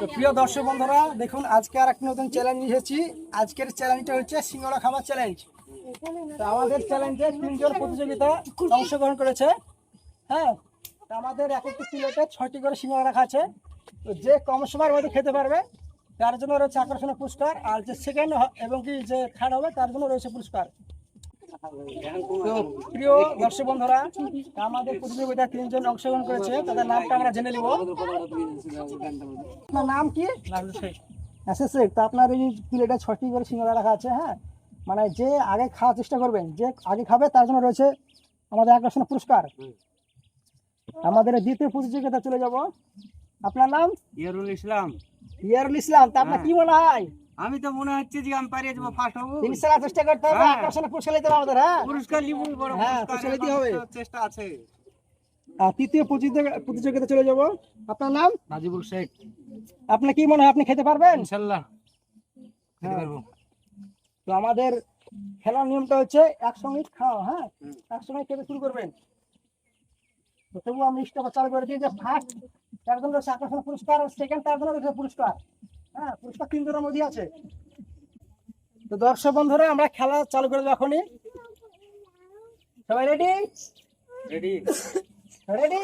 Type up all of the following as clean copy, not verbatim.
তো প্রিয় দর্শক বন্ধুরা দেখুন, আজকে আর একটা নতুন চ্যালেঞ্জ এসেছি। আজকের চ্যালেঞ্জটা হচ্ছে সিঙ্গাড়া খাবার চ্যালেঞ্জ। তো আমাদের চ্যালেঞ্জে 3 জন প্রতিযোগিতা অংশগ্রহণ করেছে। হ্যাঁ, তো আমাদের এক একটি প্লেটে 6টি করে সিঙ্গাড়া রাখা আছে। তো যে কম সময়ের মধ্যে খেতে পারবে তার জন্য রয়েছে আকর্ষণীয় পুরস্কার, আর যে সেকেন্ড এবং কি যে থার্ড হবে তার জন্য রয়েছে পুরস্কার। তো প্রিয় দর্শক বন্ধুরা, আমাদের প্রতিযোগিতায় 3 জন অংশগ্রহণ করেছে, তাদের নামটা আমরা জেনে নিব। আপনার নাম কি? নাসির শেখ। তো আপনার এই প্লেটে 6টি করে সিঙ্গাড়া রাখা আছে। হ্যাঁ, মানে যে আগে খাওয়ার চেষ্টা করবেন, যে আগে খাবে তার জন্য রয়েছে আমাদের আকর্ষণীয় পুরস্কার। আমাদের দ্বিতীয় প্রতিযোগিতা চলে যাব। আপনার নাম? ইয়ারুল ইসলাম। ইয়ারুল ইসলাম। তা আপনার কি মনে হয়? আমি তো মনে হচ্ছে যে আমি পারিয়ে যাবো, ফার্স্ট হবো। ইনশাআল্লাহ চেষ্টা করতে হবে, আকর্ষণীয় পুরস্কার নিতে হবে আমাদের। হ্যাঁ, পুরস্কার নিব, বড় হ্যাঁ, পুরস্কার নিতে হবে, চেষ্টা আছে। আর তৃতীয় প্রতিযোগিতা চলে যাব। আপনার নাম? নাজিবুল শেখ। আপনার কি মনে হয় আপনি খেতে পারবেন? ইনশাআল্লাহ খেতে হ্যাঁ। পারবো। তো আমাদের খেলার নিয়মটা হচ্ছে একসঙ্গে খাওয়া। হ্যাঁ, একসঙ্গে খেতে শুরু করবেন। তো তবু আমি স্টপ চালু করে দিই যে ফার্স্ট তার জন্য রয়েছে আকর্ষণীয় পুরস্কার, আর সেকেন্ড তার জন্য রয়েছে পুরস্কার। হ্যাঁ, পুরস্কার 3 জনের মধ্যে আছে। তো দর্শক বন্ধুরা, আমরা খেলা চালু করে দেবো এখনই। সবাই রেডি? Ready ready?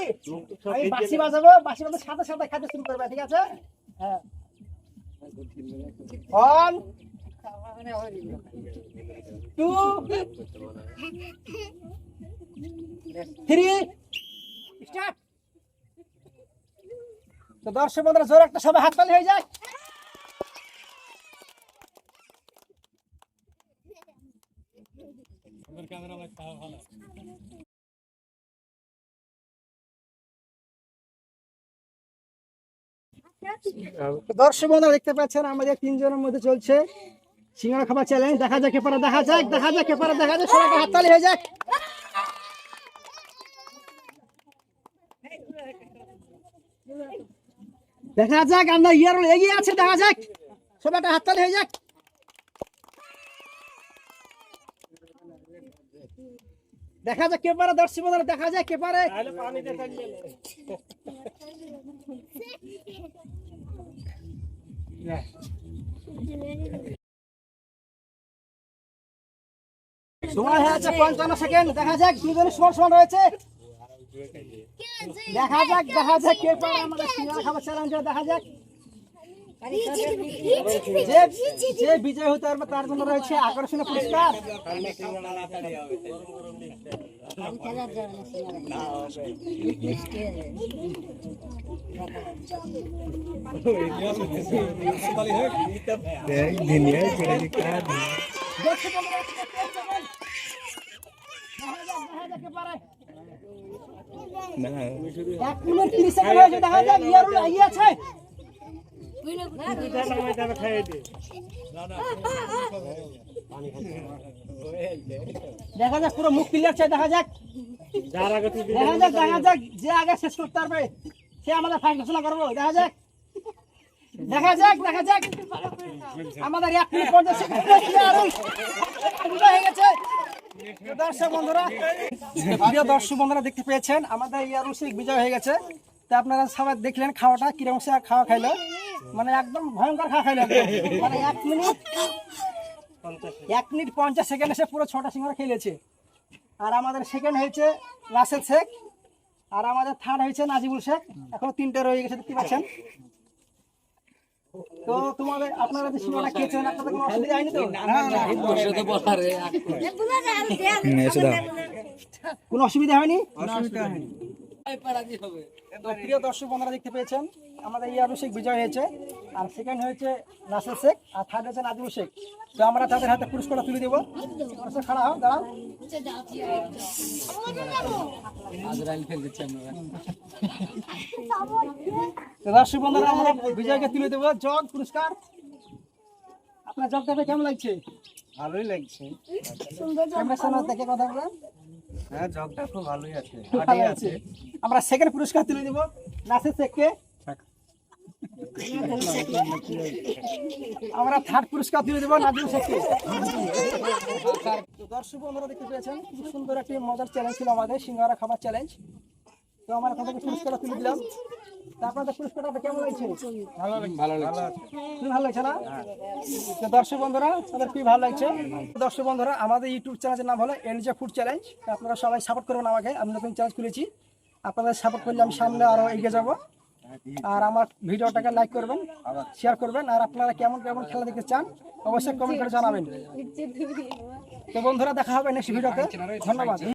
আমি বাঁশি বাজাবো, বাঁশি বাজানোর সাথে সাথে খেতে শুরু করবে, ঠিক আছে? হ্যাঁ, 1 2 3 স্টার্ট। তো দর্শক বন্ধুরা, জোরে একটা সবাই হাততালি হয়ে যায়। দর্শক বন্ধুরা দেখতে পাচ্ছেন আমাদের 3 জনের মধ্যে চলছে সিঙ্গাড়া খাবার চ্যালেঞ্জ। দেখা যাক কে পারে, দেখা যাক কে পারে, দেখা যাক। সবাই হাততালি হয়ে যাক। দেখা যাক, আমরা ইয়ারুল এগিয়ে আছে, দেখা যাক। সবাই একটা হাততালি হয়ে যাক। দেখা যাক কে পারে, দর্শক বন্ধুরা দেখা যাক কে পারে। সময় হয়ে আছে 55 সেকেন্ড। দেখা যাক, 2 জনের সমান সমান রয়েছে। দেখা যাক কে পারে আমাদের সিঙ্গাড়া খাবার চ্যালেঞ্জে। দেখা যাক যে বিজয় হতে পারবে তার জন্য রয়েছে আকর্ষণীয় পুরস্কার। এক মিনিট 30 সেকেন্ড হয়েছে। দেখা যাক, ইয়ারুল এগিয়ে আছে। দেখা যাক, পুরো মুখ ক্লিয়ার চাই। দেখা যাক যে আগে শেষ করতে পারবে সে আমাদের ফাইন ঘোষণা করবো। দেখা যাক আমাদের 1 মিনিট 50 সেকেন্ড হয়ে গেছে। দর্শক বন্ধুরা, প্রিয় দর্শক বন্ধুরা দেখতে পেয়েছেন আমাদের ইয়ারুল শেখ বিজয় হয়ে গেছে। তা আপনারা সবাই দেখলেন খাওয়াটা কিরকম সে খাওয়া খাইলো, মানে একদম ভয়ঙ্কর খাওয়া খাইলো। মানে 1 মিনিট 50 সেকেন্ডে সে পুরো 6টা সিঙ্গাড়া খেলেছে। আর আমাদের সেকেন্ড হয়েছে রাসেল শেখ, আর আমাদের থার্ড হয়েছে নাজিবুল শেখ। এখনো 3টে রয়ে গেছে, দেখতে পাচ্ছেন। তো তোমাদের আপনারা যে সিঙ্গাড়া খেয়েছেন আপনাদের কোনো অসুবিধা হয়নি তো? কোনো অসুবিধা হয়নি? তো প্রিয় দর্শক বন্ধুরা দেখতে পেয়েছেন আমাদের ইয়ারুল শেখ বিজয় হয়েছে, আর সেকেন্ড হয়েছে রাসেল শেখ, আর থার্ড হয়েছে নাজিবুল শেখ। তো আমরা তাদের হাতে পুরস্কারটা তুলে দেবো। খাড়া হোক, দাঁড়াও। দর্শক বন্ধুরা, আমরা বিজয়কে তুলে দেবো জগ পুরস্কার। আপনার জগ দেখে কেমন লাগছে? ভালোই লাগছে। দেখে কথা বলেন। হ্যাঁ, জগটা খুব ভালোই আছে। আমরা সেকেন্ড পুরস্কার তুলে দেবো নাসির শেখকে। আমরা থার্ড পুরস্কার তুলে দেবো নাজিবুল শেখকে। দর্শক বন্ধুরা দেখতে পেয়েছেন খুব সুন্দর একটি মজার চ্যালেঞ্জ ছিল আমাদের সিঙ্গাড়া খাবার চ্যালেঞ্জ। তো আমরা এখান থেকে পুরস্কার তুলে দিলাম। তা আপনাদের পুরস্কারটা কেমন লাগছে? ভালো লাগছে। খুবই ভালো লাগছে না? তো দর্শক বন্ধুরা তাদের খুবই ভালো লাগছে। দর্শক বন্ধুরা আমাদের ইউটিউব চ্যানেলের নাম হলো এনজে ফুড চ্যালেঞ্জ। আপনারা সবাই সাপোর্ট করবেন আমাকে, আমি নতুন চ্যালেঞ্জ খুলেছি। আপনাদের সাপোর্ট করলে আমি সামনে আরো এগিয়ে যাব। আর আমার ভিডিওটাকে লাইক করবেন, শেয়ার করবেন। আর আপনারা কেমন কেমন খেলা দেখতে চান অবশ্যই কমেন্ট করে জানাবেন। তো বন্ধুরা দেখা হবে নেক্সট ভিডিওতে। ধন্যবাদ।